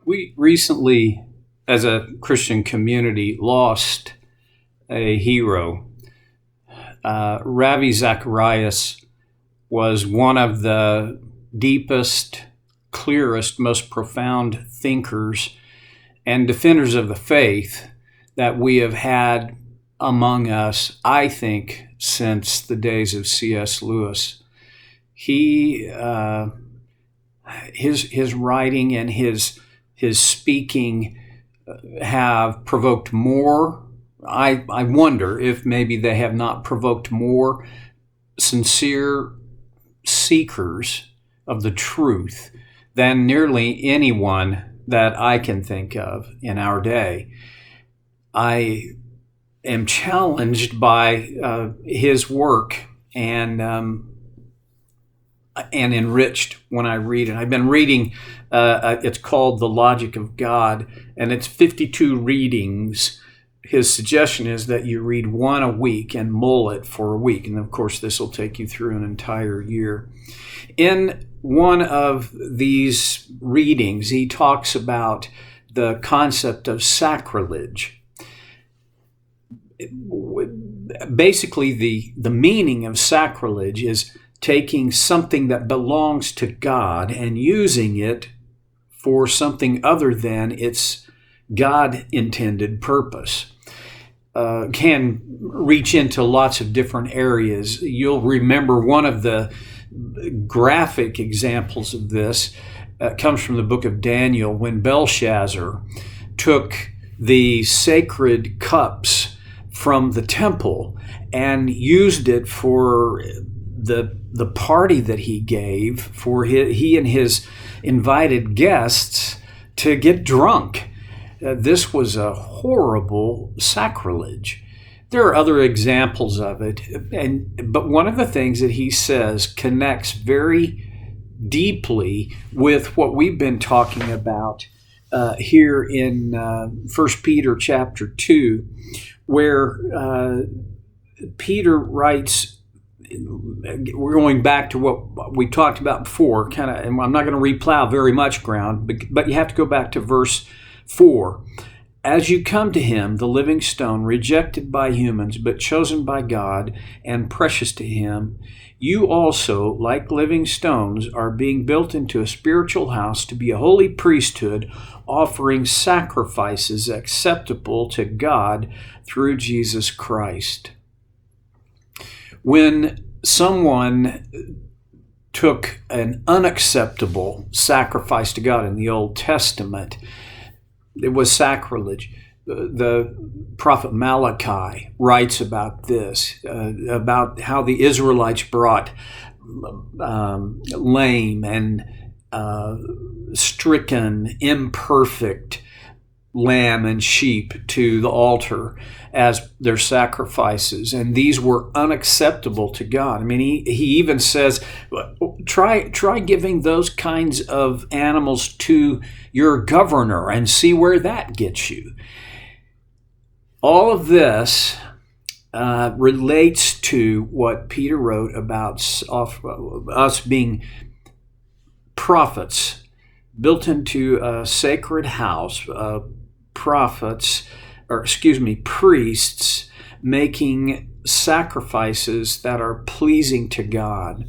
We recently, as a Christian community, lost a hero. Ravi Zacharias was one of the deepest, clearest, most profound thinkers and defenders of the faith that we have had among us, I think, since the days of C.S. Lewis. His writing and his speaking have provoked more. I wonder if maybe they have not provoked more sincere seekers of the truth than nearly anyone that I can think of in our day. I am challenged by his work and enriched when I read it. I've been reading, it's called The Logic of God, and it's 52 readings. His suggestion is that you read one a week and mull it for a week. And of course, this will take you through an entire year. In one of these readings, he talks about the concept of sacrilege. Basically, the meaning of sacrilege is taking something that belongs to God and using it for something other than its God-intended purpose. Can reach into lots of different areas. You'll remember one of the graphic examples of this comes from the book of Daniel, when Belshazzar took the sacred cups from the temple and used it for the party that he gave for he and his invited guests to get drunk. This was a horrible sacrilege. There are other examples of it, but one of the things that he says connects very deeply with what we've been talking about here in 1 Peter chapter 2, where Peter writes. We're going back to what we talked about before, and I'm not going to replow very much ground, but you have to go back to verse 4. As you come to him, the living stone, rejected by humans, but chosen by God and precious to him, you also, like living stones, are being built into a spiritual house to be a holy priesthood, offering sacrifices acceptable to God through Jesus Christ. When someone took an unacceptable sacrifice to God in the Old Testament, it was sacrilege. The prophet Malachi writes about this, about how the Israelites brought lame and stricken, imperfect lamb and sheep to the altar as their sacrifices, and these were unacceptable to God. I mean, he even says, try giving those kinds of animals to your governor and see where that gets you. All of this relates to what Peter wrote about us being prophets built into a sacred house, priests making sacrifices that are pleasing to God.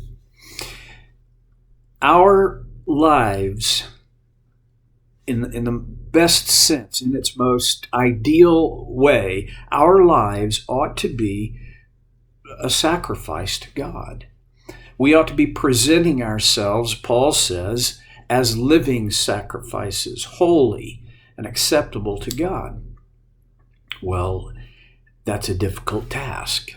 Our lives, in the best sense, in its most ideal way, our lives ought to be a sacrifice to God. We ought to be presenting ourselves, Paul says, as living sacrifices, holy and acceptable to God. Well, that's a difficult task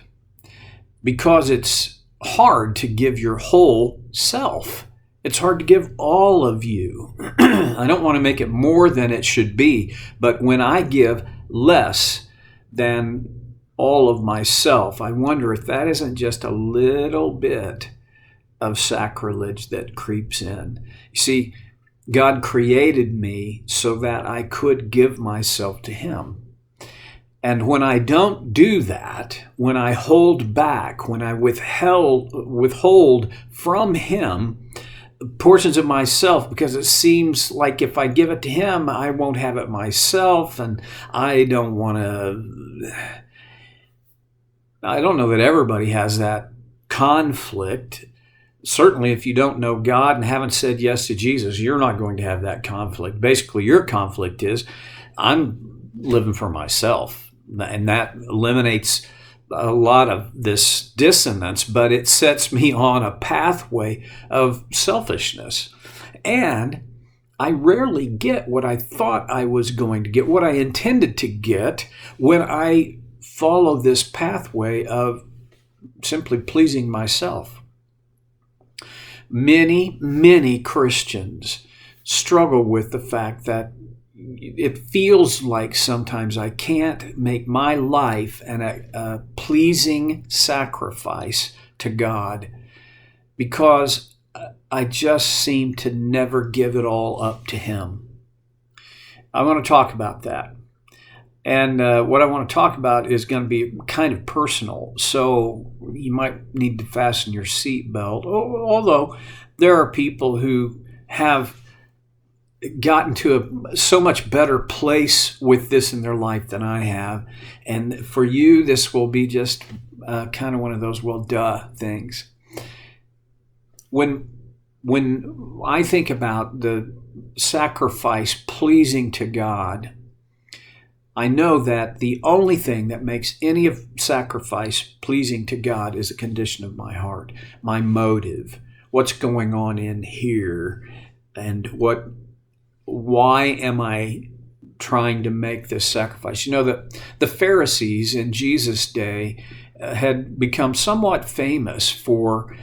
because it's hard to give your whole self. It's hard to give all of you. I don't want to make it more than it should be, but when I give less than all of myself, I wonder if that isn't just a little bit of sacrilege that creeps in. You see, God created me so that I could give myself to him. And when I don't do that, when I hold back, when I withhold from him portions of myself, because it seems like if I give it to him, I won't have it myself, and I don't want to. I don't know that everybody has that conflict. Certainly, if you don't know God and haven't said yes to Jesus, you're not going to have that conflict. Basically, your conflict is, I'm living for myself, and that eliminates a lot of this dissonance, but it sets me on a pathway of selfishness. And I rarely get what I thought I was going to get, what I intended to get, when I follow this pathway of simply pleasing myself. Many Christians struggle with the fact that it feels like sometimes I can't make my life a pleasing sacrifice to God, because I just seem to never give it all up to Him. I want to talk about that. And what I want to talk about is going to be kind of personal, so you might need to fasten your seatbelt. Although there are people who have gotten to a so much better place with this in their life than I have. And for you, this will be just kind of one of those, well, duh things. When I think about the sacrifice pleasing to God, I know that the only thing that makes any of sacrifice pleasing to God is a condition of my heart, my motive, what's going on in here, and why am I trying to make this sacrifice? You know, that the Pharisees in Jesus' day had become somewhat famous for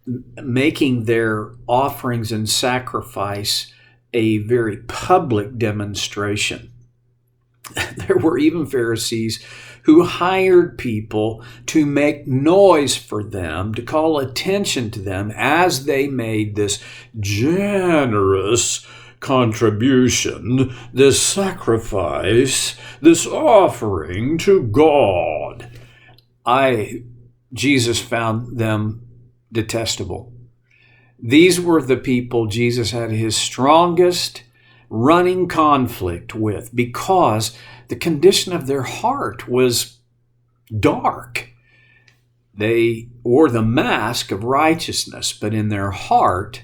making their offerings and sacrifice a very public demonstration. There were even Pharisees who hired people to make noise for them, to call attention to them as they made this generous contribution, this sacrifice, this offering to God. Jesus found them detestable. These were the people Jesus had his strongest running conflict with, because the condition of their heart was dark. They wore the mask of righteousness, but in their heart,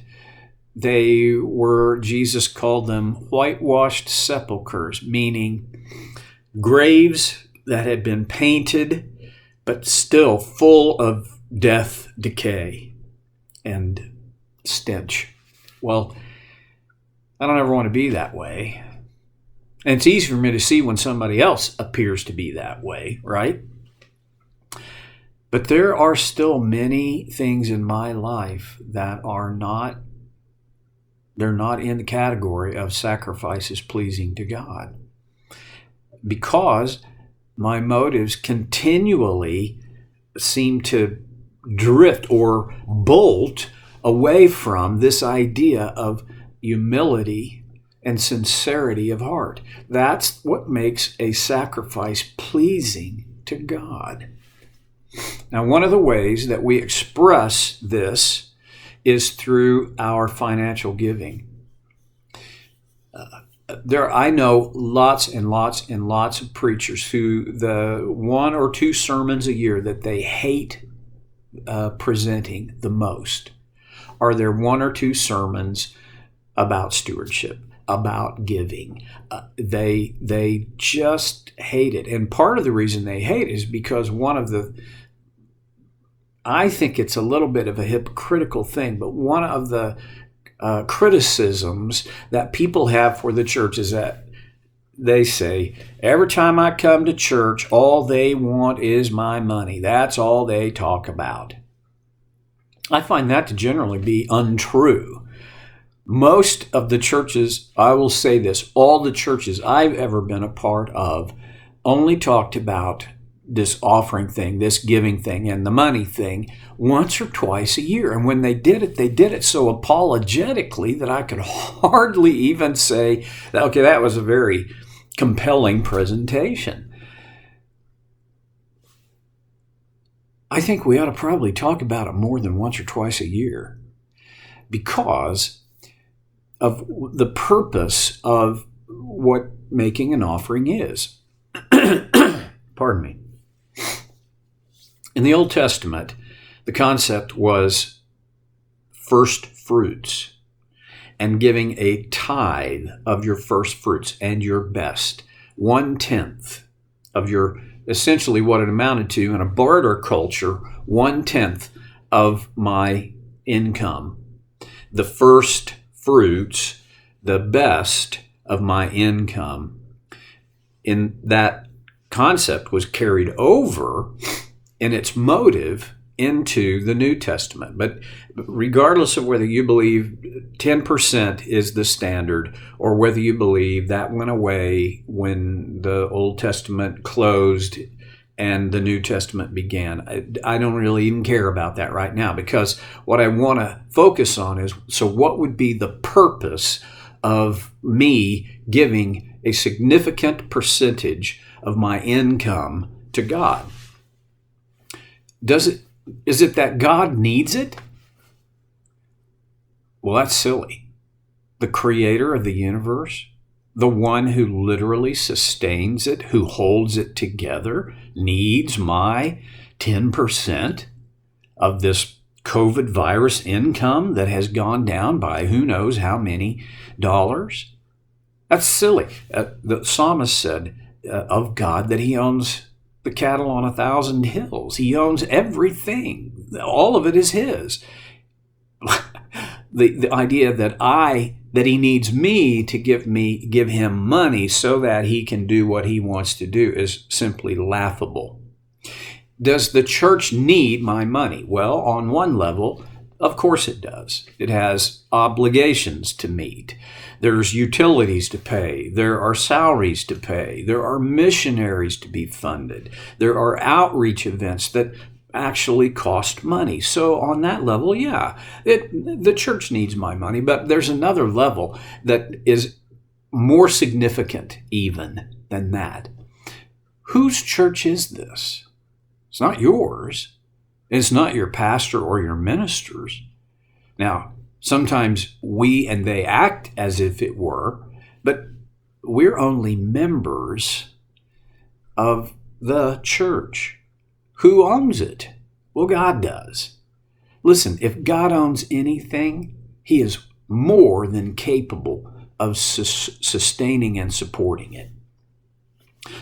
Jesus called them whitewashed sepulchres, meaning graves that had been painted, but still full of death, decay, and stench. Well, I don't ever want to be that way. And it's easy for me to see when somebody else appears to be that way, right? But there are still many things in my life that they're not in the category of sacrifices pleasing to God, because my motives continually seem to drift or bolt away from this idea of humility and sincerity of heart. That's what makes a sacrifice pleasing to God. Now, one of the ways that we express this is through our financial giving. I know lots and lots and lots of preachers who the one or two sermons a year that they hate presenting the most are their one or two sermons about stewardship, about giving. They just hate it. And part of the reason they hate it is because I think it's a little bit of a hypocritical thing, but one of the criticisms that people have for the church is that they say, every time I come to church, all they want is my money. That's all they talk about. I find that to generally be untrue. Most of the churches, I will say this, all the churches I've ever been a part of only talked about this offering thing, this giving thing, and the money thing once or twice a year. And when they did it so apologetically that I could hardly even say, okay, that was a very compelling presentation. I think we ought to probably talk about it more than once or twice a year. because of the purpose of what making an offering is. Pardon me. In the Old Testament, the concept was first fruits and giving a tithe of your first fruits and your best, 1/10 of your, essentially what it amounted to in a barter culture, 1/10 of my income. The first fruits, the best of my income. In that concept was carried over in its motive into the New Testament. But regardless of whether you believe 10% is the standard or whether you believe that went away when the Old Testament closed and the New Testament began, I don't really even care about that right now, because what I want to focus on is, so what would be the purpose of me giving a significant percentage of my income to God? Is it that God needs it? Well, that's silly. The creator of the universe, the one who literally sustains it, who holds it together, needs my 10% of this COVID virus income that has gone down by who knows how many dollars? That's silly. The psalmist said of God that he owns the cattle on 1,000 hills. He owns everything. All of it is his. The idea that he needs me to give him money so that he can do what he wants to do is simply laughable. Does the church need my money? Well, on one level, of course it does. It has obligations to meet. There's utilities to pay. There are salaries to pay. There are missionaries to be funded. There are outreach events that actually cost money. So on that level, yeah, the church needs my money. But there's another level that is more significant even than that. Whose church is this? It's not yours. It's not your pastor or your ministers. Now, sometimes we and they act as if it were, but we're only members of the church. Who owns it? Well, God does. Listen, if God owns anything, he is more than capable of sustaining and supporting it.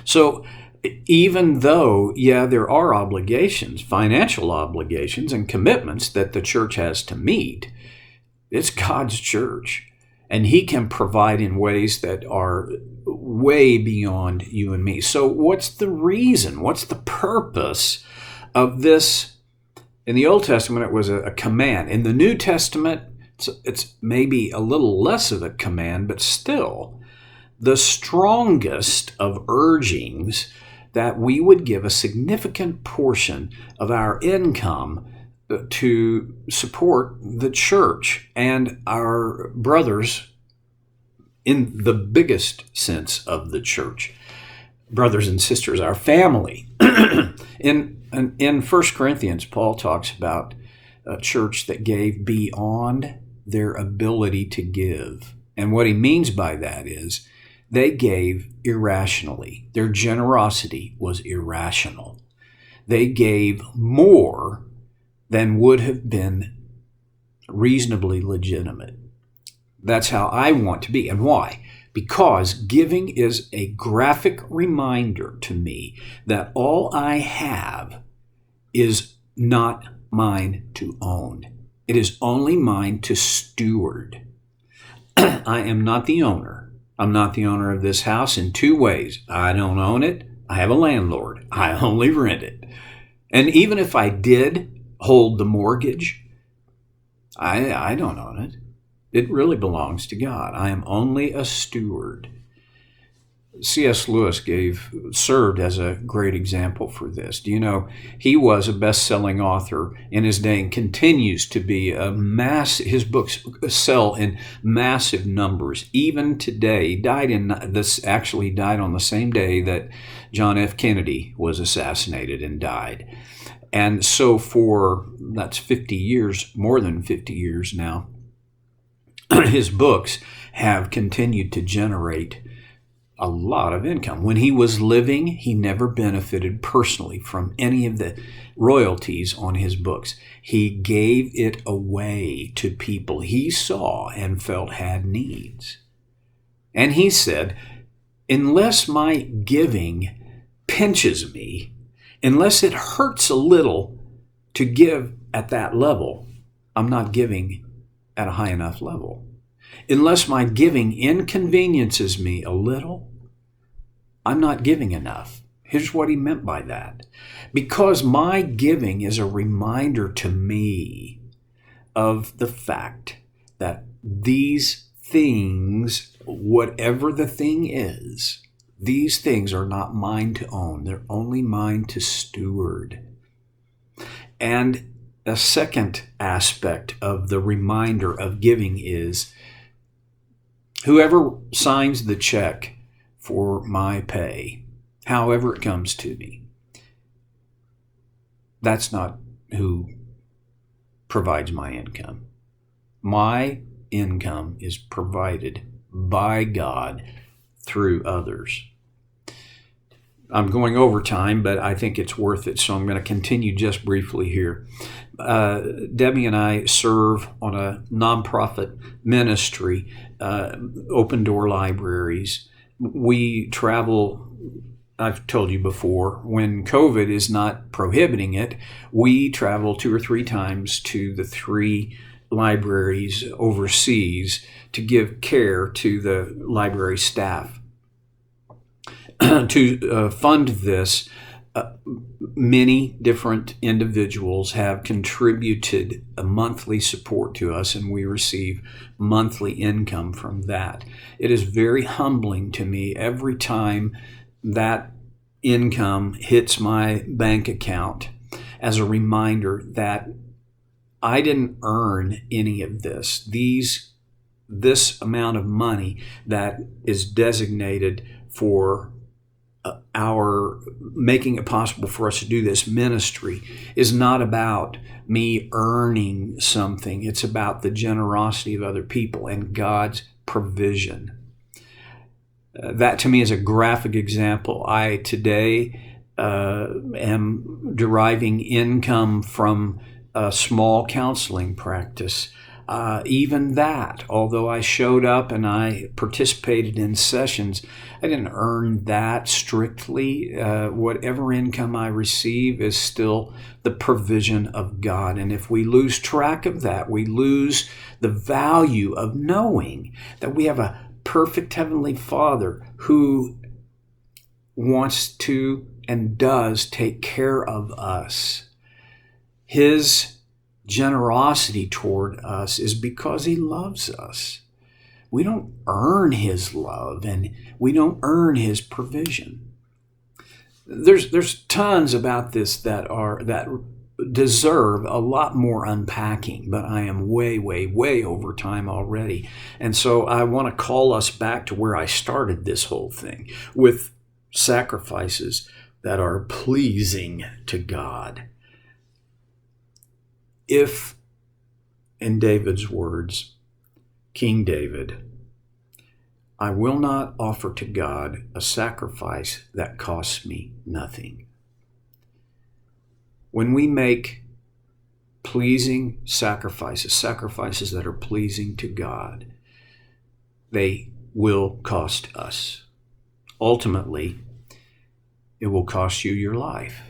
So even though, yeah, there are obligations, financial obligations and commitments that the church has to meet, it's God's church, and he can provide in ways that are way beyond you and me. So what's the reason? What's the purpose of this? In the Old Testament, it was a command. In the New Testament, it's maybe a little less of a command, but still the strongest of urgings that we would give a significant portion of our income to support the church and our brothers in the biggest sense of the church. Brothers and sisters, our family. In 1 Corinthians, Paul talks about a church that gave beyond their ability to give. And what he means by that is they gave irrationally. Their generosity was irrational. They gave more than would have been reasonably legitimate. That's how I want to be. And why? Because giving is a graphic reminder to me that all I have is not mine to own. It is only mine to steward. I am not the owner. I'm not the owner of this house in two ways. I don't own it. I have a landlord. I only rent it. And even if I did hold the mortgage, I don't own it. It really belongs to God. I am only a steward. C.S. Lewis served as a great example for this. Do you know, he was a best-selling author in his day and continues to be his books sell in massive numbers. Even today, he died on the same day that John F. Kennedy was assassinated and died. And so that's 50 years, more than 50 years now, his books have continued to generate a lot of income. When he was living, he never benefited personally from any of the royalties on his books. He gave it away to people he saw and felt had needs. And he said, unless my giving pinches me, unless it hurts a little to give at that level, I'm not giving at a high enough level. Unless my giving inconveniences me a little, I'm not giving enough. Here's what he meant by that. Because my giving is a reminder to me of the fact that these things, whatever the thing is, these things are not mine to own. They're only mine to steward. And a second aspect of the reminder of giving is whoever signs the check for my pay, however it comes to me, that's not who provides my income. My income is provided by God through others. I'm going over time, but I think it's worth it, so I'm going to continue just briefly here. Debbie and I serve on a nonprofit ministry, Open Door Libraries. We travel, I've told you before, when COVID is not prohibiting it, we travel 2 or 3 times to the 3 libraries overseas to give care to the library staff. To fund this, many different individuals have contributed a monthly support to us, and we receive monthly income from that. It is very humbling to me every time that income hits my bank account as a reminder that I didn't earn any of this. This amount of money that is designated for our making it possible for us to do this ministry is not about me earning something. It's about the generosity of other people and God's provision. That to me is a graphic example. I today am deriving income from a small counseling practice. Even that, although I showed up and I participated in sessions, I didn't earn that strictly. Whatever income I receive is still the provision of God. And if we lose track of that, we lose the value of knowing that we have a perfect Heavenly Father who wants to and does take care of us. His generosity toward us is because He loves us. We don't earn His love and we don't earn His provision. There's tons about this that deserve a lot more unpacking, but I am way over time already. And so I want to call us back to where I started this whole thing, with sacrifices that are pleasing to God. If, in David's words, King David, I will not offer to God a sacrifice that costs me nothing. When we make pleasing sacrifices that are pleasing to God, they will cost us. Ultimately, it will cost you your life.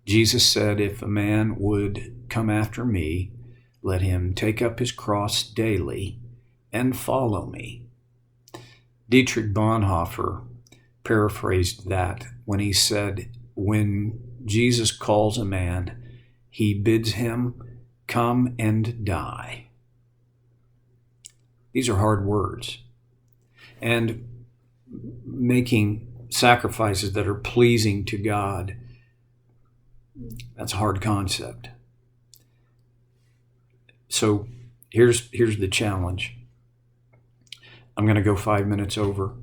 Jesus said, if a man would come after me, let him take up his cross daily and follow me. Dietrich Bonhoeffer paraphrased that when he said, when Jesus calls a man, he bids him come and die. These are hard words. And making sacrifices that are pleasing to God, that's a hard concept. So here's the challenge. I'm going to go 5 minutes over.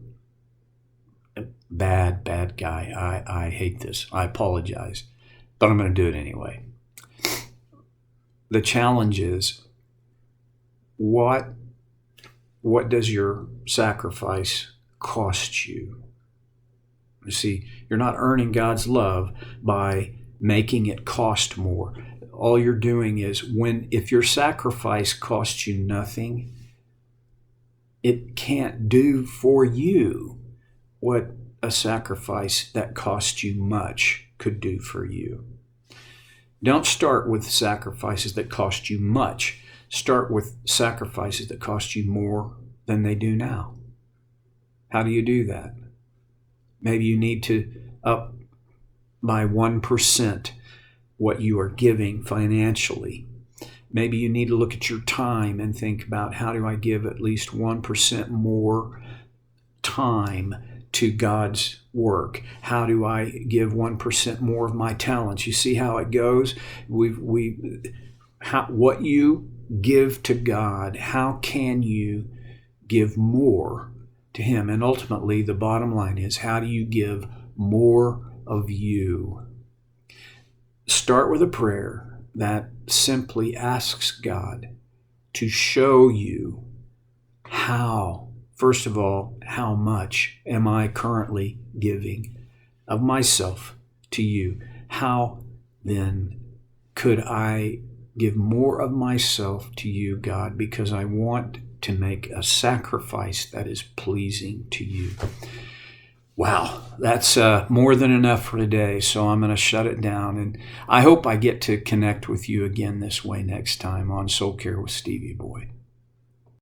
Bad guy. I hate this. I apologize. But I'm going to do it anyway. The challenge is, what What does your sacrifice cost you? You see, you're not earning God's love by making it cost more. All you're doing is if your sacrifice costs you nothing, it can't do for you what a sacrifice that costs you much could do for you. Don't start with sacrifices that cost you much. Start with sacrifices that cost you more than they do now. How do you do that? Maybe you need to up by 1% what you are giving financially. Maybe you need to look at your time and think about, how do I give at least 1% more time to God's work? How do I give 1% more of my talents? You see how it goes? What you give to God, how can you give more to Him? And ultimately, the bottom line is, how do you give more of you? Start with a prayer that simply asks God to show you how, first of all, how much am I currently giving of myself to you? How then could I give more of myself to you, God, because I want to make a sacrifice that is pleasing to you? Wow, that's more than enough for today, so I'm going to shut it down. And I hope I get to connect with you again this way next time on Soul Care with Stevie Boy.